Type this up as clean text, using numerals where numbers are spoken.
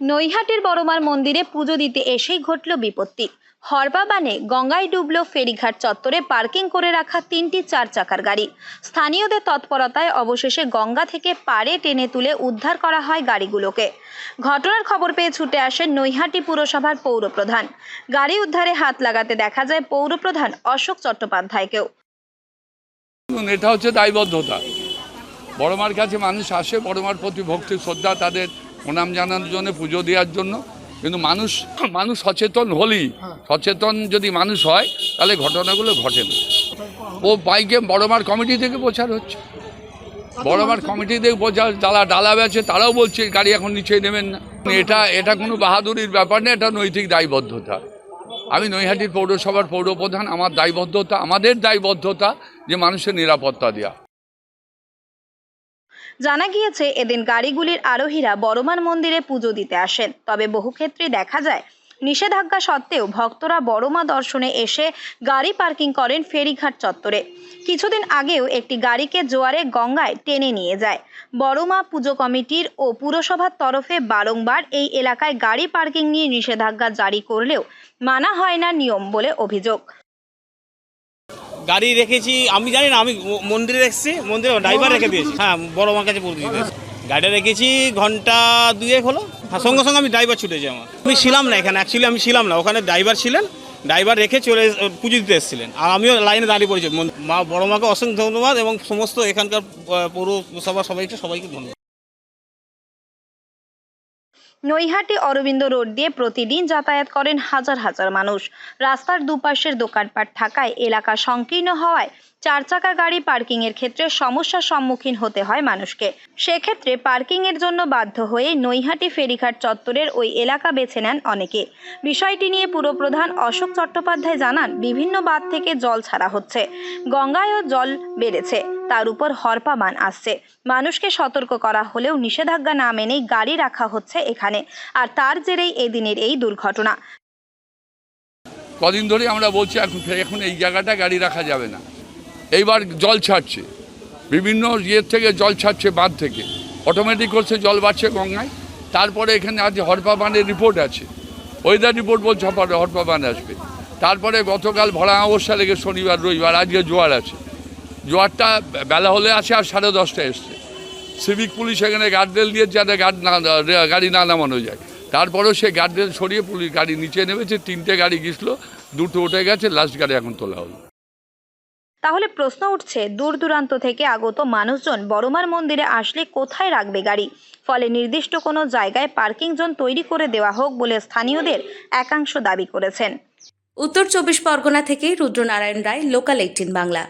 নৈহাটির বড়মার মন্দিরে পুজো দিতে এসেই ঘটল বিপত্তি। হরবাবানে গঙ্গায় ডুবল ফেরিঘাট চত্বরে পার্কিং করে রাখা 3টি 4 চাকার গাড়ি। স্থানীয়দের তৎপরতায় অবশেষে গঙ্গা থেকে পাড়ে টেনে তুলে উদ্ধার করা হয় গাড়িগুলোকে। ঘটনার খবর পেয়ে ছুটে আসেন নৈহাটি পুরসভার পৌরপ্রধান। গাড়ি উদ্ধারে হাত লাগাতে দেখা যায় পৌরপ্রধান অশোক চট্টোপাধ্যায়কেও। এটা হচ্ছে দায়বদ্ধতা। বড়মার কাছে মানুষ আসে, বড়মার প্রতি ভক্তি শ্রদ্ধা, তাদের প্রণাম জানানোর জন্য, পুজো দেওয়ার জন্য। কিন্তু মানুষ সচেতন হলেই, সচেতন যদি মানুষ হয় তাহলে ঘটনাগুলো ঘটে না। ও বাইকে বড়মার কমিটি থেকে প্রচার হচ্ছে, বড়মার কমিটি থেকে প্রচার, যারা ডালা বেছে তারাও বলছে গাড়ি এখন নিচে নেবেন না। এটা কোনো বাহাদুরির ব্যাপার না, এটা নৈতিক দায়বদ্ধতা। আমি নৈহাটির পৌরসভার পৌরপ্রধান, আমার দায়বদ্ধতা, আমাদের দায়বদ্ধতা যে মানুষের নিরাপত্তা দেওয়া। জানা গিয়েছে এদিন গাড়িগুলির আরোহীরা বড়মার মন্দিরে পুজো দিতে আসেন। তবে বহু ক্ষেত্রে দেখা যায় নিষেধাজ্ঞা সত্ত্বেও ভক্তরা বড়মা দর্শনে এসে গাড়ি পার্কিং করেন ফেরিঘাট চত্বরে। কিছুদিন আগেও একটি গাড়িকে জোয়ারে গঙ্গায় টেনে নিয়ে যায়। বড়মা পুজো কমিটির ও পুরসভার তরফে বারংবার এই এলাকায় গাড়ি পার্কিং নিয়ে নিষেধাজ্ঞা জারি করলেও মানা হয় না নিয়ম বলে অভিযোগ। গাড়ি রেখেছি, আমি জানি না, আমি মন্দিরে রেখেছি, মন্দিরে ড্রাইভার রেখে দিয়েছি। হ্যাঁ, বড় মার কাছে পৌঁছে দিয়েছি। গাড়িটা রেখেছি ঘন্টা 2 হলো। হ্যাঁ, সঙ্গে সঙ্গে আমি ড্রাইভার ছুটেছি। আমি ছিলাম না এখানে, অ্যাকচুয়ালি আমি ছিলাম না, ওখানে ড্রাইভার ছিলেন, ড্রাইভার রেখে চলে পুজো দিতে এসেছিলেন, আর আমিও লাইনে দাঁড়িয়ে পড়েছি। মা বড় মাকে অসংখ্য ধন্যবাদ এবং সমস্ত এখানকার পৌরসভা সবাইকে ধন্যবাদ। নৈহাটি অরবিন্দ রোড দিয়ে প্রতিদিন যাতায়াত করেন হাজার হাজার মানুষ। রাস্তার দুপাশের দোকানপাট থাকায় এলাকা সংকীর্ণ হওয়ায় 4 চাকা গাড়ি পার্কিং এর ক্ষেত্রে সমস্যার সম্মুখীন হতে হয় মানুষকে। সেক্ষেত্রে পার্কিং এর জন্য বাধ্য হয়ে নৈহাটি ফেরিঘাট চত্বরের ওই এলাকা বেছে নেন অনেকে। বিষয়টি নিয়ে পুরপ্রধান অশোক চট্টোপাধ্যায় জানান, বিভিন্ন বাঁধ থেকে জল ছাড়া হচ্ছে, গঙ্গায়ও জল বেড়েছে, তার উপর হরপাবান আসছে। মানুষকে সতর্ক করা হলেও নিষেধাজ্ঞা না মেনেই গাড়ি রাখা হচ্ছে এখানে, আর তার জেরেই এদিনের এই দুর্ঘটনা। কদিন ধরে আমরা বলছি এখন এই জায়গাটা গাড়ি রাখা যাবে না। এইবার জল ছাড়ছে, বিভিন্ন ইয়ের থেকে জল ছাড়ছে, বাঁধ থেকে অটোমেটিক করছে, জল বাড়ছে গঙ্গায়। তারপরে এখানে আজ হরপাবানের রিপোর্ট আছে, ওয়েদার রিপোর্ট বলছে হরপাবান আসবে। তারপরে গতকাল ভরা অবস্থা লেগে শনিবার রবিবার, আজকে জোয়ার আছে। জোয়ারটা বেলা হলে আসে, আর 10:30 এসছে। সিভিক পুলিশ এখানে গার্ডরেল দিয়ে যাতে গাড়ি না নামানো যায়। তারপরেও সে গার্ডরেল সরিয়ে পুলিশ গাড়ি নিচে নেমেছে। 3টে গাড়ি গেছিলো, 2টো উঠে গেছে, লাস্ট গাড়ি এখন তোলা হলো। তাহলে প্রশ্ন উঠছে, দূর দূরান্ত থেকে আগত মানুষজন বড়মার মন্দিরে আসলে কোথায় রাখবে গাড়ি? ফলে নির্দিষ্ট কোনো জায়গায় পার্কিং জোন তৈরি করে দেওয়া হোক বলে স্থানীয়দের একাংশ দাবি করেছেন। উত্তর 24 পরগনা থেকে রুদ্রনারায়ণ রায়, লোকাল 18 বাংলা।